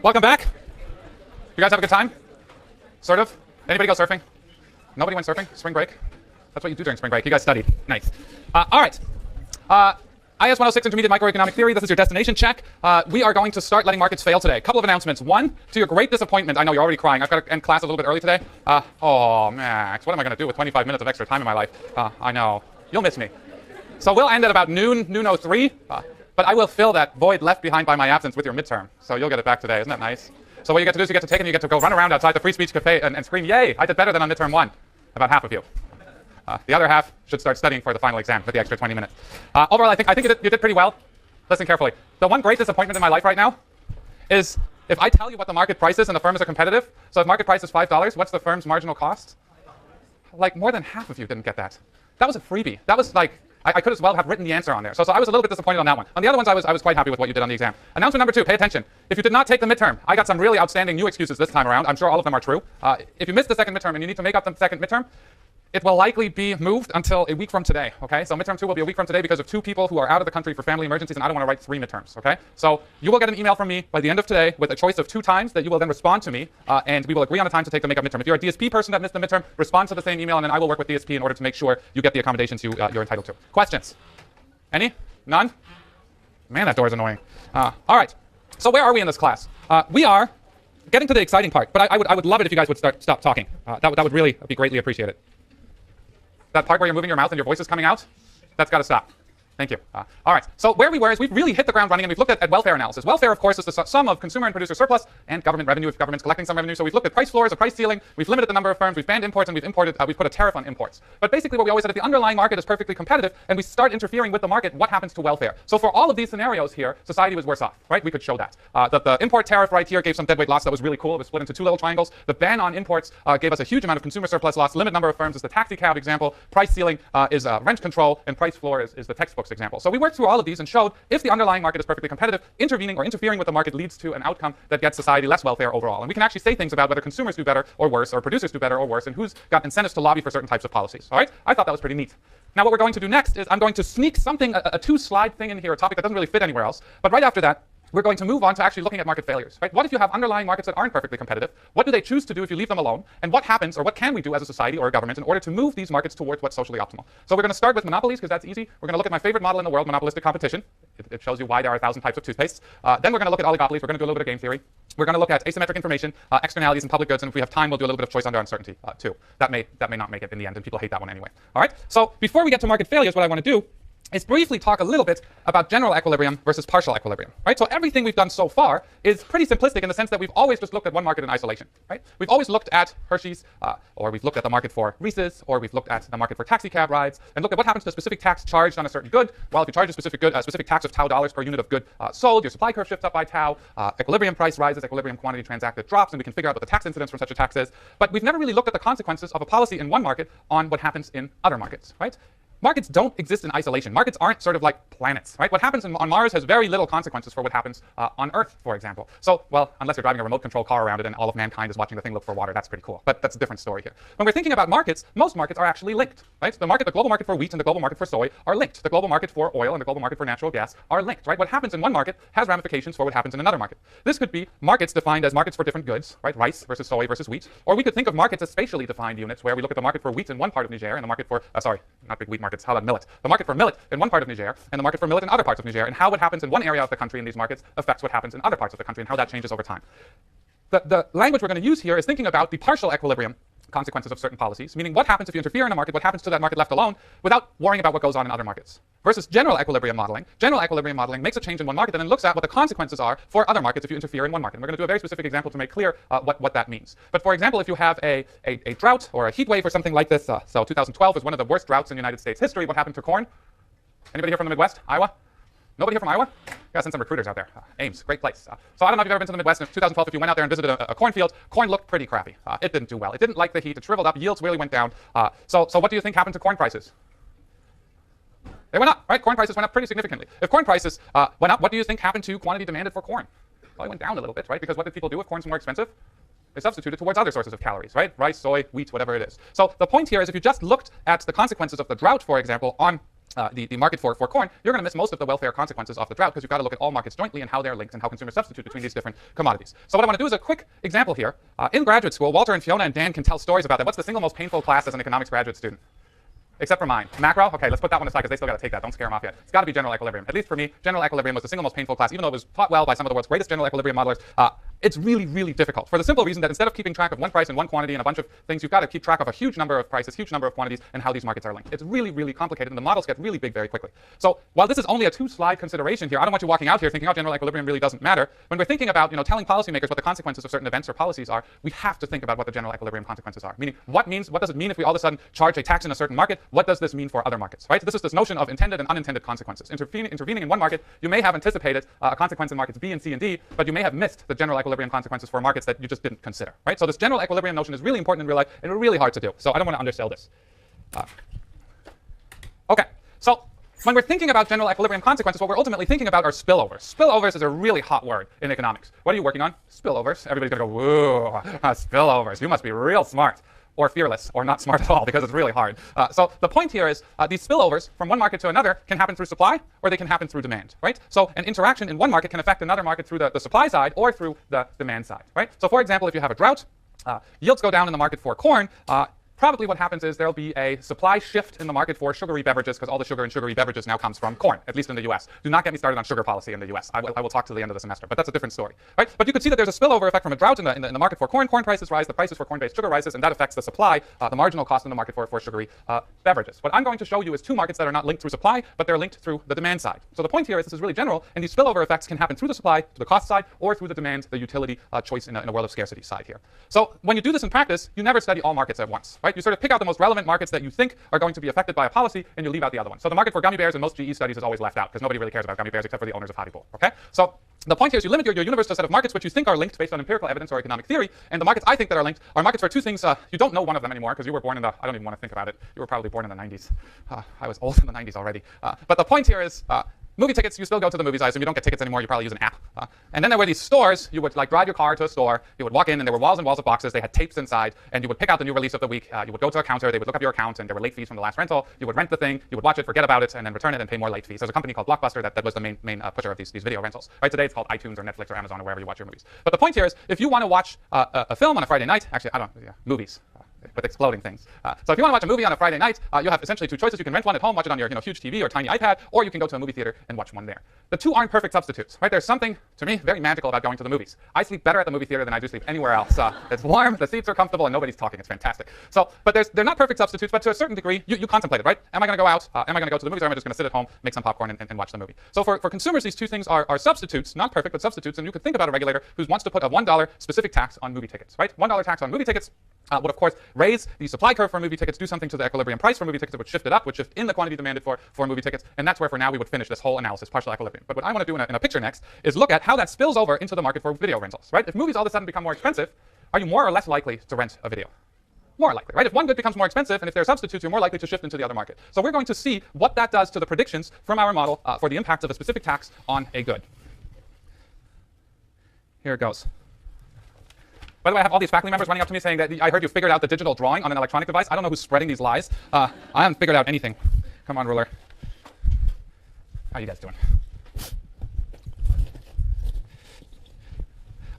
Welcome back. You guys have a good time? Sort of? Anybody go surfing? Nobody went surfing? Spring break? That's what you do during spring break. You guys studied. Nice. All right. IS 106 Intermediate Microeconomic Theory. This is your destination check. We are going to start letting markets fail today. A couple of announcements. One, to your great disappointment, I know you're already crying. I've got to end class a little bit early today. Oh, Max, what am I going to do with 25 minutes of extra time in my life? I know. You'll miss me. So we'll end at about noon 03. But I will fill that void left behind by my absence with your midterm. So you'll get it back today. Isn't that nice? So what you get to do is you get to take it and you get to go run around outside the Free Speech Cafe and scream, yay, I did better than on midterm 1. About half of you. The other half should start studying for the final exam with the extra 20 minutes. Overall, I think you did pretty well. Listen carefully. The one great disappointment in my life right now is if I tell you what the market price is and the firms are competitive, so if market price is $5, what's the firm's marginal cost? Like more than half of you didn't get that. That was a freebie. That was like, I could as well have written the answer on there. So I was a little bit disappointed on that one. On the other ones, I was quite happy with what you did on the exam. Announcement number 2, pay attention. If you did not take the midterm, I got some really outstanding new excuses this time around. I'm sure all of them are true. If you missed the second midterm and you need to make up the second midterm, it will likely be moved until a week from today, okay? So midterm 2 will be a week from today because of 2 people who are out of the country for family emergencies, and I don't want to write 3 midterms, okay? So you will get an email from me by the end of today with a choice of 2 times that you will then respond to me, and we will agree on a time to take the makeup midterm. If you're a DSP person that missed the midterm, respond to the same email, and then I will work with DSP in order to make sure you get the accommodations you're entitled to. Questions? Any? None? Man, that door is annoying. All right. So where are we in this class? We are getting to the exciting part, but I would love it if you guys would stop talking. That would really be greatly appreciated. That part where you're moving your mouth and your voice is coming out, that's got to stop. Thank you. All right. So where we were is we've really hit the ground running, and we've looked at welfare analysis. Welfare, of course, is the sum of consumer and producer surplus and government revenue if government's collecting some revenue. So we've looked at price floors, a price ceiling. We've limited the number of firms. We've banned imports, and we've put a tariff on imports. But basically, what we always said is the underlying market is perfectly competitive, and we start interfering with the market. What happens to welfare? So for all of these scenarios here, society was worse off, right? We could show that. The import tariff right here gave some deadweight loss that was really cool. It was split into 2 little triangles. The ban on imports gave us a huge amount of consumer surplus loss. Limited number of firms is the taxi cab example. Price ceiling is rent control, and price floor is the textbooks example. So we worked through all of these and showed if the underlying market is perfectly competitive, intervening or interfering with the market leads to an outcome that gets society less welfare overall. And we can actually say things about whether consumers do better or worse, or producers do better or worse, and who's got incentives to lobby for certain types of policies. All right? I thought that was pretty neat. Now what we're going to do next is I'm going to sneak something, a 2-slide thing in here, a topic that doesn't really fit anywhere else. But right after that, we're going to move on to actually looking at market failures, right? What if you have underlying markets that aren't perfectly competitive? What do they choose to do if you leave them alone? And what happens, or what can we do as a society or a government in order to move these markets towards what's socially optimal? So we're going to start with monopolies, because that's easy. We're going to look at my favorite model in the world, monopolistic competition. It shows you why there are 1,000 types of toothpaste. Then we're going to look at oligopolies. We're going to do a little bit of game theory. We're going to look at asymmetric information, externalities, and public goods. And if we have time, we'll do a little bit of choice under uncertainty, too. That may not make it in the end, and people hate that one anyway. All right? So before we get to market failures, what I want to do is briefly talk a little bit about general equilibrium versus partial equilibrium, right? So everything we've done so far is pretty simplistic in the sense that we've always just looked at one market in isolation, right? We've always looked at Hershey's, or we've looked at the market for Reese's, or we've looked at the market for taxi cab rides, and looked at what happens to a specific tax charged on a certain good. Well, if you charge a specific tax of tau dollars per unit of good sold, your supply curve shifts up by tau, equilibrium price rises, equilibrium quantity transacted drops, and we can figure out what the tax incidence from such a tax is. But we've never really looked at the consequences of a policy in one market on what happens in other markets, right? Markets don't exist in isolation. Markets aren't sort of like planets, right? What happens on Mars has very little consequences for what happens on Earth, for example. So, well, unless you're driving a remote control car around it and all of mankind is watching the thing look for water, that's pretty cool. But that's a different story here. When we're thinking about markets, most markets are actually linked, right? The global market for wheat and the global market for soy are linked. The global market for oil and the global market for natural gas are linked, right? What happens in one market has ramifications for what happens in another market. This could be markets defined as markets for different goods, right? Rice versus soy versus wheat. Or we could think of markets as spatially defined units where we look at the market for wheat in one part of Niger and the market for, sorry, not big wheat markets, how about millet? The market for millet in one part of Niger and the market for millet in other parts of Niger, and how what happens in one area of the country in these markets affects what happens in other parts of the country and how that changes over time. The language we're going to use here is thinking about the partial equilibrium consequences of certain policies, meaning what happens if you interfere in a market, what happens to that market left alone without worrying about what goes on in other markets. Versus general equilibrium modeling. General equilibrium modeling makes a change in one market and then looks at what the consequences are for other markets if you interfere in one market. And we're going to do a very specific example to make clear what that means. But for example, if you have a drought or a heat wave or something like this, so 2012 is one of the worst droughts in United States history. What happened to corn? Anybody here from the Midwest? Iowa? Nobody here from Iowa? Gotta send some recruiters out there. Ames, great place. So I don't know if you've ever been to the Midwest. In 2012, if you went out there and visited a cornfield, corn looked pretty crappy. It didn't do well. It didn't like the heat. It shriveled up. Yields really went down. So what do you think happened to corn prices? They went up, right? Corn prices went up pretty significantly. If corn prices went up, what do you think happened to quantity demanded for corn? Well, it went down a little bit, right? Because what did people do if corn's more expensive? They substituted towards other sources of calories, right? Rice, soy, wheat, whatever it is. So the point here is if you just looked at the consequences of the drought, for example, on the market for corn, you're going to miss most of the welfare consequences of the drought because you've got to look at all markets jointly and how they're linked and how consumers substitute between these different commodities. So what I want to do is a quick example here. In graduate school, Walter and Fiona and Dan can tell stories about that. What's the single most painful class as an economics graduate student? Except for mine. Macro? Okay, let's put that one aside because they still got to take that. Don't scare them off yet. It's got to be general equilibrium. At least for me, general equilibrium was the single most painful class, even though it was taught well by some of the world's greatest general equilibrium modelers. It's really, really difficult for the simple reason that instead of keeping track of one price and one quantity and a bunch of things, you've got to keep track of a huge number of prices, huge number of quantities, and how these markets are linked. It's really, really complicated, and the models get really big very quickly. So while this is only a 2-slide consideration here, I don't want you walking out here thinking, oh, general equilibrium really doesn't matter. When we're thinking about, telling policymakers what the consequences of certain events or policies are, we have to think about what the general equilibrium consequences are. Meaning, what does it mean if we all of a sudden charge a tax in a certain market? What does this mean for other markets, right? This is this notion of intended and unintended consequences. Intervening in one market, you may have anticipated a consequence in markets B and C and D, but you may have missed the general equilibrium consequences for markets that you just didn't consider, right? So this general equilibrium notion is really important in real life and really hard to do. So I don't want to undersell this. Okay, so when we're thinking about general equilibrium consequences, what we're ultimately thinking about are spillovers. Spillovers is a really hot word in economics. What are you working on? Spillovers. Everybody's going to go, whoa, spillovers. You must be real smart. Or fearless, or not smart at all, because it's really hard. So the point here is these spillovers from one market to another can happen through supply, or they can happen through demand, right? So an interaction in one market can affect another market through the supply side or through the demand side, right? So for example, if you have a drought, yields go down in the market for corn, probably what happens is there'll be a supply shift in the market for sugary beverages because all the sugar in sugary beverages now comes from corn, at least in the U.S. Do not get me started on sugar policy in the U.S. I will talk to the end of the semester, but that's a different story, right? But you can see that there's a spillover effect from a drought in the market for corn. Corn prices rise, the prices for corn-based sugar rises, and that affects the supply, the marginal cost in the market for sugary beverages. What I'm going to show you is two markets that are not linked through supply, but they're linked through the demand side. So the point here is this is really general, and these spillover effects can happen through the supply, to the cost side, or through the demand, the utility choice in a world of scarcity side here. So when you do this in practice, you never study all markets at once, right? You sort of pick out the most relevant markets that you think are going to be affected by a policy, and you leave out the other one. So the market for gummy bears in most GE studies is always left out because nobody really cares about gummy bears except for the owners of Haribo. Okay? So the point here is you limit your universe to a set of markets which you think are linked based on empirical evidence or economic theory, and the markets I think that are linked are markets for two things. You don't know one of them anymore because you were born in the, I don't even want to think about it, you were probably born in the 90s. I was old in the 90s already. But the point here is movie tickets, you still go to the movies. I assume you don't get tickets anymore. You probably use an app. And then there were these stores. You would like drive your car to a store. You would walk in, and there were walls and walls of boxes. They had tapes inside, and you would pick out the new release of the week. You would go to a counter. They would look up your account, and there were late fees from the last rental. You would rent the thing. You would watch it, forget about it, and then return it and pay more late fees. There's a company called Blockbuster that was the main pusher of these video rentals. Right today, it's called iTunes or Netflix or Amazon or wherever you watch your movies. But the point here is, if you want to watch a film on a Friday night, actually, movies. With exploding things. So if you want to watch a movie on a Friday night, you have essentially two choices. You can rent one at home, watch it on your huge TV or tiny iPad, or you can go to a movie theater and watch one there. The two aren't perfect substitutes, right? There's something, to me, very magical about going to the movies. I sleep better at the movie theater than I do sleep anywhere else. It's warm, the seats are comfortable, and nobody's talking. It's fantastic. So, but they're not perfect substitutes, but to a certain degree, you contemplate it, right? Am I going to go out? Am I going to go to the movies, or am I just going to sit at home, make some popcorn, and watch the movie? So for consumers, these two things are substitutes, not perfect, but substitutes, and you could think about a regulator who wants to put a $1 specific tax on movie tickets, right? $1 tax on movie tickets would, of course, raise the supply curve for movie tickets, do something to the equilibrium price for movie tickets. It would shift it up, would shift in the quantity demanded for movie tickets, and that's where, for now, we would finish this whole analysis, partial equilibrium. But what I want to do in a picture next is look at how that spills over into the market for video rentals, right? If movies all of a sudden become more expensive, are you more or less likely to rent a video? More likely, right? If one good becomes more expensive, and if there are substitutes, you're more likely to shift into the other market. So we're going to see what that does to the predictions from our model for the impact of a specific tax on a good. Here it goes. By the way, I have all these faculty members running up to me saying that I heard you figured out the digital drawing on an electronic device. I don't know who's spreading these lies. I haven't figured out anything. Come on, ruler. How you guys doing?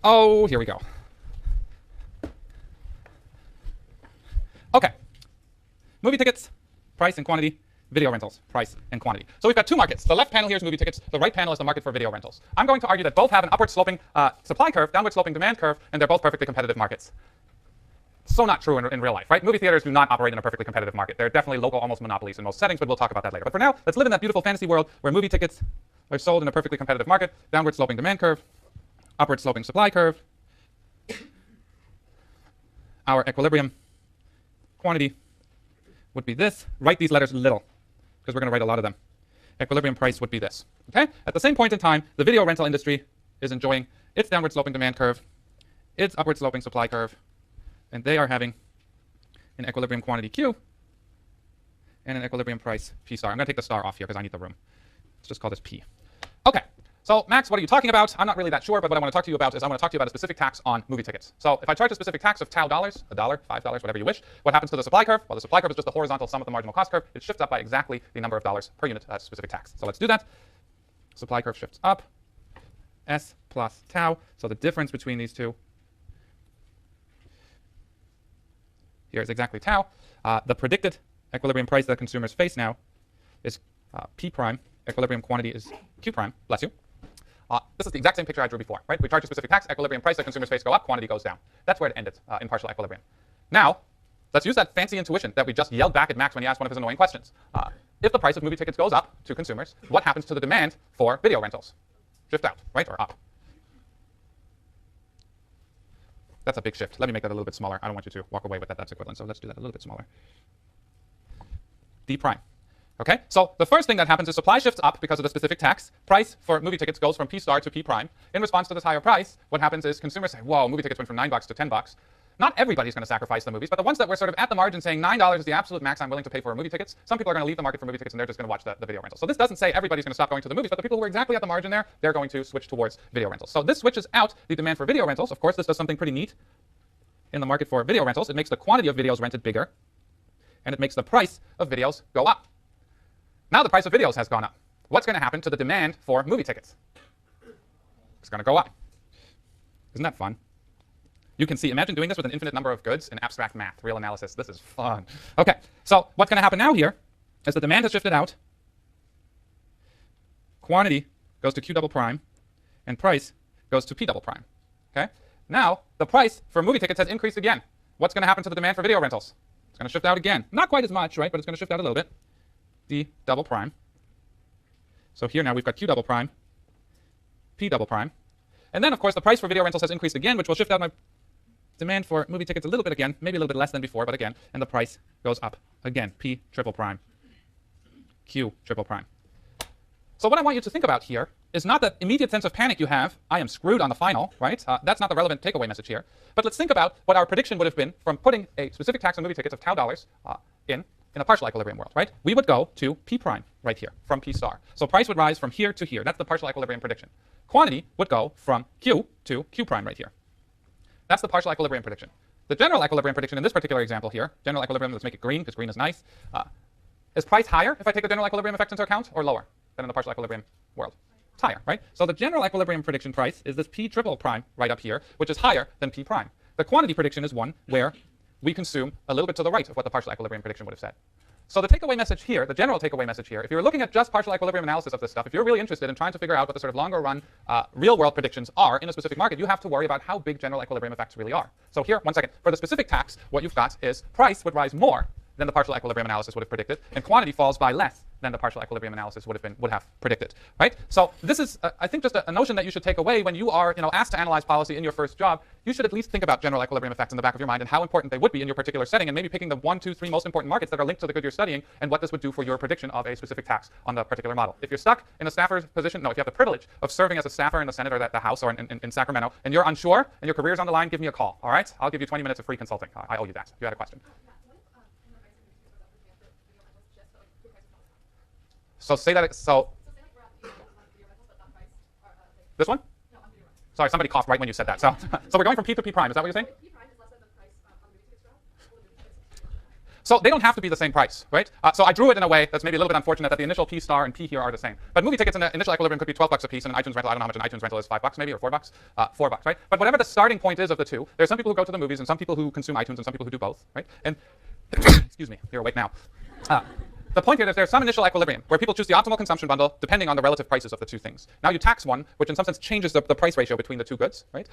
Oh, here we go. Okay. Movie tickets, price and quantity. Video rentals, price and quantity. So we've got two markets. The left panel here is movie tickets. The right panel is the market for video rentals. I'm going to argue that both have an upward sloping supply curve, downward sloping demand curve, and they're both perfectly competitive markets. So not true in real life, right? Movie theaters do not operate in a perfectly competitive market. They're definitely local, almost monopolies in most settings, but we'll talk about that later. But for now, let's live in that beautiful fantasy world where movie tickets are sold in a perfectly competitive market, downward sloping demand curve, upward sloping supply curve. Our equilibrium quantity would be this. Write these letters little, because we're going to write a lot of them. Equilibrium price would be this. Okay? At the same point in time, the video rental industry is enjoying its downward sloping demand curve, its upward sloping supply curve, and they are having an equilibrium quantity Q and an equilibrium price P star. I'm going to take the star off here because I need the room. Let's just call this P. Okay. So, Max, what are you talking about? I'm not really that sure, but what I want to talk to you about is I want to talk to you about a specific tax on movie tickets. So, if I charge a specific tax of tau dollars, $1, $5, whatever you wish, what happens to the supply curve? Well, the supply curve is just the horizontal sum of the marginal cost curve. It shifts up by exactly the number of dollars per unit specific tax. So, let's do that. Supply curve shifts up, S plus tau. So, the difference between these two here is exactly tau. The predicted equilibrium price that consumers face now is P prime. Equilibrium quantity is Q prime. Bless you. This is the exact same picture I drew before, right? We charge a specific tax, equilibrium price that consumers face go up, quantity goes down. That's where it ended in partial equilibrium. Now, let's use that fancy intuition that we just yelled back at Max when he asked one of his annoying questions. If the price of movie tickets goes up to consumers, what happens to the demand for video rentals? Shift out, right, or up? That's a big shift. Let me make that a little bit smaller. I don't want you to walk away with that. That's equivalent. So let's do that a little bit smaller. D prime. Okay, so the first thing that happens is supply shifts up because of the specific tax. Price for movie tickets goes from P star to P prime. In response to this higher price, what happens is consumers say, whoa, movie tickets went from $9 to $10. Not everybody's going to sacrifice the movies, but the ones that were sort of at the margin saying $9 is the absolute max I'm willing to pay for movie tickets, some people are going to leave the market for movie tickets and they're just going to watch the video rental. So this doesn't say everybody's going to stop going to the movies, but the people who are exactly at the margin there, they're going to switch towards video rentals. So this switches out the demand for video rentals. Of course, this does something pretty neat in the market for video rentals. It makes the quantity of videos rented bigger, and it makes the price of videos go up. Now the price of videos has gone up. What's going to happen to the demand for movie tickets? It's going to go up. Isn't that fun? You can see, imagine doing this with an infinite number of goods in abstract math, real analysis. This is fun. Okay, so what's going to happen now here is the demand has shifted out. Quantity goes to Q double prime, and price goes to P double prime. Okay? Now, the price for movie tickets has increased again. What's going to happen to the demand for video rentals? It's going to shift out again. Not quite as much, right? But it's going to shift out a little bit. D double prime. So here now we've got Q double prime, P double prime. And then, of course, the price for video rentals has increased again, which will shift out my demand for movie tickets a little bit again, maybe a little bit less than before, but again, and the price goes up again. P triple prime, Q triple prime. So what I want you to think about here is not that immediate sense of panic you have, I am screwed on the final, right? That's not the relevant takeaway message here. But let's think about what our prediction would have been from putting a specific tax on movie tickets of tau dollars in a partial equilibrium world, right? We would go to P prime right here from P star. So price would rise from here to here. That's the partial equilibrium prediction. Quantity would go from Q to Q prime right here. That's the partial equilibrium prediction. The general equilibrium prediction in this particular example here, general equilibrium, let's make it green because green is nice. Is price higher if I take the general equilibrium effect into account or lower than in the partial equilibrium world? It's higher, right? So the general equilibrium prediction price is this P triple prime right up here, which is higher than P prime. The quantity prediction is one where we consume a little bit to the right of what the partial equilibrium prediction would have said. So the takeaway message here, the general takeaway message here, if you're looking at just partial equilibrium analysis of this stuff, if you're really interested in trying to figure out what the sort of longer run real-world predictions are in a specific market, you have to worry about how big general equilibrium effects really are. So here, one second, for the specific tax, what you've got is price would rise more than the partial equilibrium analysis would have predicted, and quantity falls by less than the partial equilibrium analysis would have predicted, right? So this is, I think, just a notion that you should take away when you are, asked to analyze policy in your first job. You should at least think about general equilibrium effects in the back of your mind and how important they would be in your particular setting, and maybe picking the 1, 2, 3 most important markets that are linked to the good you're studying, and what this would do for your prediction of a specific tax on the particular model. If you're stuck in a staffer's position, no, if you have the privilege of serving as a staffer in the Senate or the House or in Sacramento, and you're unsure and your career's on the line, give me a call, all right? I'll give you 20 minutes of free consulting. I owe you that. You had a question. So say that, this one? Sorry, somebody coughed right when you said that. So we're going from P to P prime, is that what you're saying? So they don't have to be the same price, right? So I drew it in a way that's maybe a little bit unfortunate that the initial P star and P here are the same. But movie tickets in the initial equilibrium could be $12 a piece, and an iTunes rental, I don't know how much an iTunes rental is, $5 maybe, or $4? $4, right? But whatever the starting point is of the two, there's some people who go to the movies and some people who consume iTunes and some people who do both, right? And excuse me, you're awake now. The point here is there's some initial equilibrium where people choose the optimal consumption bundle depending on the relative prices of the two things. Now you tax one, which in some sense changes the price ratio between the two goods, right?